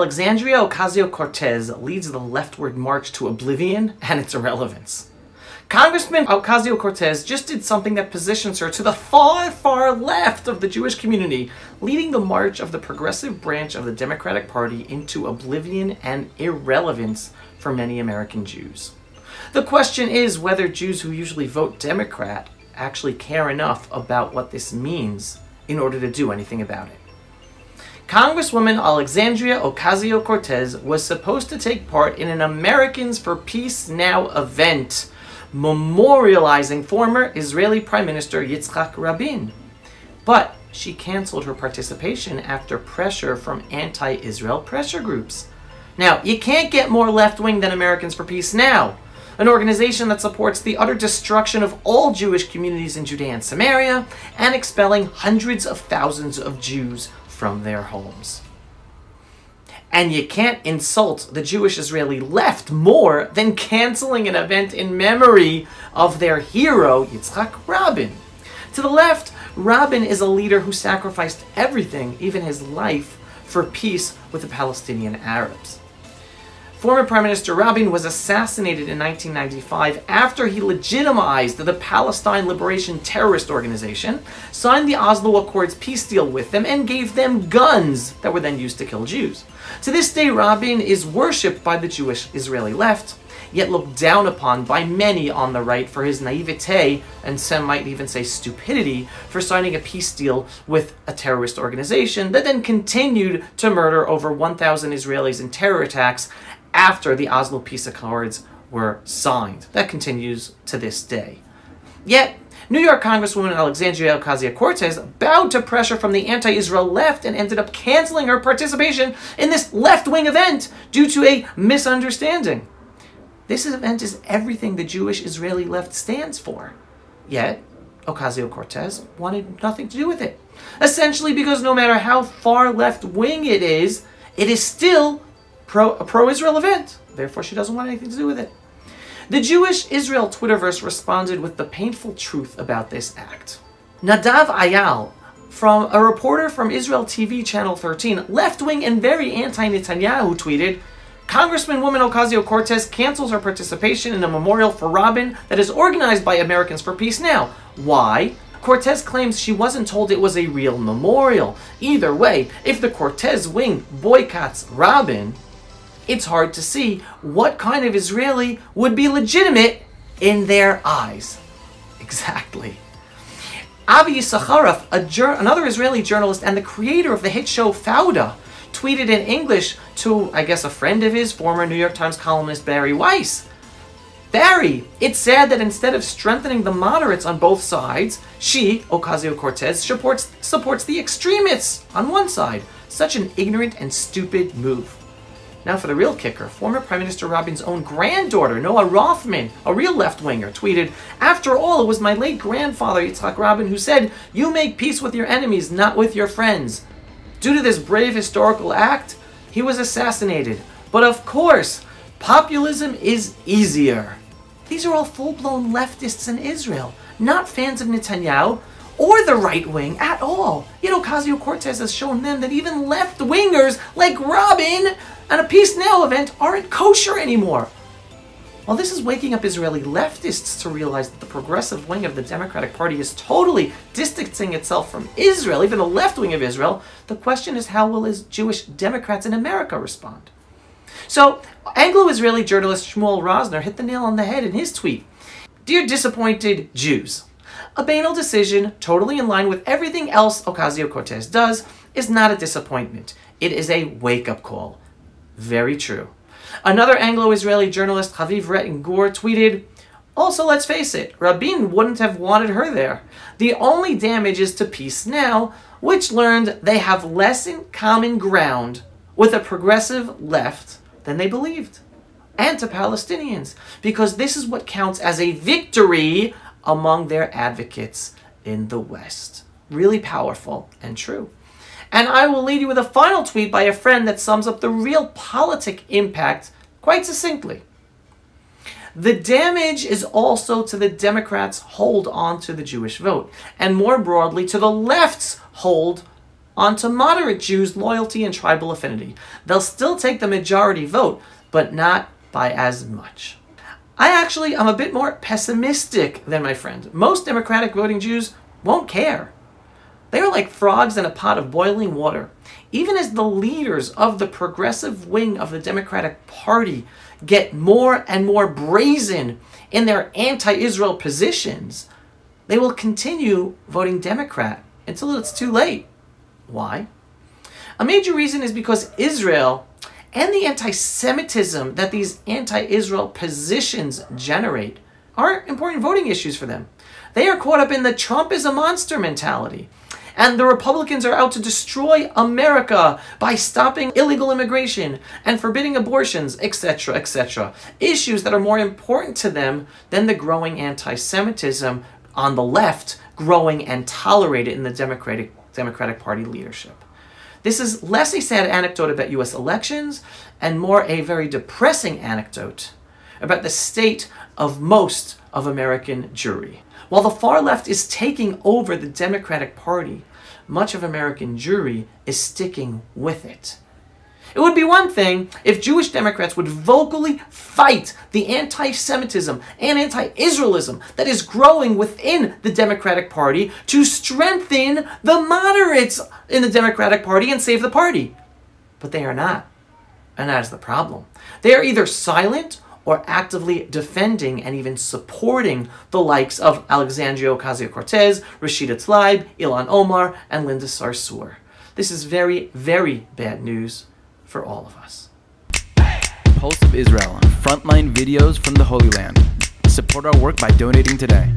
Alexandria Ocasio-Cortez leads the leftward march to oblivion and its irrelevance. Congressman Ocasio-Cortez just did something that positions her to the far, far left of the Jewish community, leading the march of the progressive branch of the Democratic Party into oblivion and irrelevance for many American Jews. The question is whether Jews who usually vote Democrat actually care enough about what this means in order to do anything about it. Congresswoman Alexandria Ocasio-Cortez was supposed to take part in an Americans for Peace Now event, memorializing former Israeli Prime Minister Yitzhak Rabin. But she canceled her participation after pressure from anti-Israel pressure groups. Now, you can't get more left-wing than Americans for Peace Now, an organization that supports the utter destruction of all Jewish communities in Judea and Samaria and expelling hundreds of thousands of Jews from their homes. And you can't insult the Jewish Israeli left more than canceling an event in memory of their hero, Yitzhak Rabin. To the left, Rabin is a leader who sacrificed everything, even his life, for peace with the Palestinian Arabs. Former Prime Minister Rabin was assassinated in 1995 after he legitimized the Palestine Liberation Terrorist Organization, signed the Oslo Accords peace deal with them, and gave them guns that were then used to kill Jews. To this day, Rabin is worshipped by the Jewish Israeli left, yet looked down upon by many on the right for his naivete, and some might even say stupidity, for signing a peace deal with a terrorist organization that then continued to murder over 1,000 Israelis in terror attacks after the Oslo Peace Accords were signed. That continues to this day. Yet, New York Congresswoman Alexandria Ocasio-Cortez bowed to pressure from the anti-Israel left and ended up canceling her participation in this left-wing event due to a misunderstanding. This event is everything the Jewish Israeli left stands for. Yet, Ocasio-Cortez wanted nothing to do with it. Essentially because no matter how far left-wing it is still a pro-Israel event. Therefore, she doesn't want anything to do with it. The Jewish Israel Twitterverse responded with the painful truth about this act. Nadav Ayal, from a reporter from Israel TV Channel 13, left-wing and very anti-Netanyahu, tweeted, Congressman woman Ocasio-Cortez cancels her participation in a memorial for Rabin that is organized by Americans for Peace Now. Why? Cortez claims she wasn't told it was a real memorial. Either way, if the Cortez wing boycotts Rabin, it's hard to see what kind of Israeli would be legitimate in their eyes. Exactly. Avi Yisacharov, another Israeli journalist and the creator of the hit show Fauda, tweeted in English to, I guess, a friend of his, former New York Times columnist Barry Weiss. Barry, it's sad that instead of strengthening the moderates on both sides, she, Ocasio-Cortez, supports the extremists on one side. Such an ignorant and stupid move. Now for the real kicker, former Prime Minister Rabin's own granddaughter, Noah Rothman, a real left-winger, tweeted, After all, it was my late grandfather, Yitzhak Rabin, who said, You make peace with your enemies, not with your friends. Due to this brave historical act, he was assassinated. But of course, populism is easier. These are all full-blown leftists in Israel, not fans of Netanyahu or the right wing at all. Yet Ocasio-Cortez has shown them that even left-wingers like Rabin and a Peace Now event aren't kosher anymore. While this is waking up Israeli leftists to realize that the progressive wing of the Democratic Party is totally distancing itself from Israel, even the left wing of Israel, the question is how will Jewish Democrats in America respond? So, Anglo-Israeli journalist Shmuel Rosner hit the nail on the head in his tweet. Dear disappointed Jews, a banal decision, totally in line with everything else Ocasio-Cortez does, is not a disappointment. It is a wake-up call. Very true. Another Anglo-Israeli journalist, Haviv Rettin-Gur, tweeted, Also, let's face it, Rabin wouldn't have wanted her there. The only damage is to Peace Now, which learned they have less in common ground with a progressive left than they believed. And to Palestinians, because this is what counts as a victory among their advocates in the West. Really powerful and true. And I will leave you with a final tweet by a friend that sums up the real politic impact quite succinctly. The damage is also to the Democrats' hold on to the Jewish vote, and more broadly to the left's hold onto moderate Jews' loyalty and tribal affinity. They'll still take the majority vote, but not by as much. I actually am a bit more pessimistic than my friend. Most Democratic voting Jews won't care. They are like frogs in a pot of boiling water. Even as the leaders of the progressive wing of the Democratic Party get more and more brazen in their anti-Israel positions, they will continue voting Democrat until it's too late. Why? A major reason is because Israel and the anti-Semitism that these anti-Israel positions generate are important voting issues for them. They are caught up in the Trump is a monster mentality. And the Republicans are out to destroy America by stopping illegal immigration and forbidding abortions, etc., etc. Issues that are more important to them than the growing anti-Semitism on the left, growing and tolerated in the Democratic Party leadership. This is less a sad anecdote about U.S. elections and more a very depressing anecdote about the state of most of American Jewry. While the far left is taking over the Democratic Party, much of American Jewry is sticking with it. It would be one thing if Jewish Democrats would vocally fight the anti-Semitism and anti-Israelism that is growing within the Democratic Party to strengthen the moderates in the Democratic Party and save the party. But they are not. And that is the problem. They are either silent or actively defending and even supporting the likes of Alexandria Ocasio-Cortez, Rashida Tlaib, Ilhan Omar, and Linda Sarsour. This is very, very bad news for all of us. Pulse of Israel, frontline videos from the Holy Land. Support our work by donating today.